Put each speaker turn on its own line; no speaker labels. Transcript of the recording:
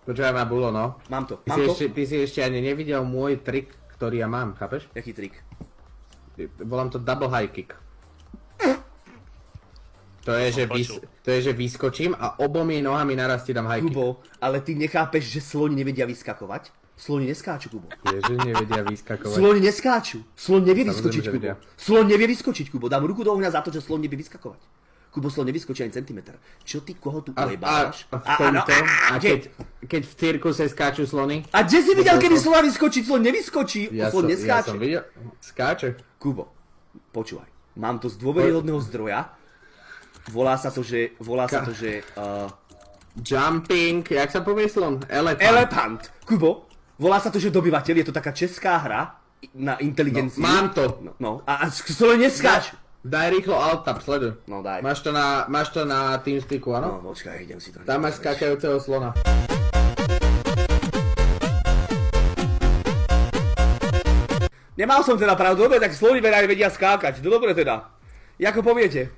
Počúvaj ma, Bulo, no.
Mám to.
Ty si ešte ani nevidel môj trik, ktorý ja mám, chápeš?
Jaký trik?
Volám to double high kick. To je, že vyskočím a obomi nohami naraz ti dám high kick.
Kubo, ale ty nechápeš, že sloni nevedia vyskakovať? Sloni neskáču, Kubo.
Že nevedia vyskakovať.
Sloni neskáču. Slon nevie vyskočiť,
že
Kubo.
vedia.
Slon nevie vyskočiť, Kubo. Dám ruku do ohňa za to, že slon nevie vyskakovať. Kubo, slon nevyskočí ani centimetr. Čo ty koho tu ojebáš?
Keď v cirkuse skáču slony.
A kde si videl, kedy slona vyskočí? Slon nevyskočí. Slon
Ja
neskáče.
som videl. Skáče.
Kubo, počúvaj. Mám to z dôveryhodného zdroja. Volá sa to, že...
Jumping, jak sa povie slon?
Elefant. Kubo, volá sa to, že dobyvateľ. Je to taká česká hra na inteligenciu.
No, mám to.
No. A slon neskáču.
Daj rýchlo alt tab, sleduj.
No daj.
Máš to na TeamSpeaku, áno?
No počkaj, idem si to...
Tam máš skákajúceho slona.
Nemal som teda pravdu, dobre, tak sloni veraj vedia skákať. No dobre teda. Jako poviete.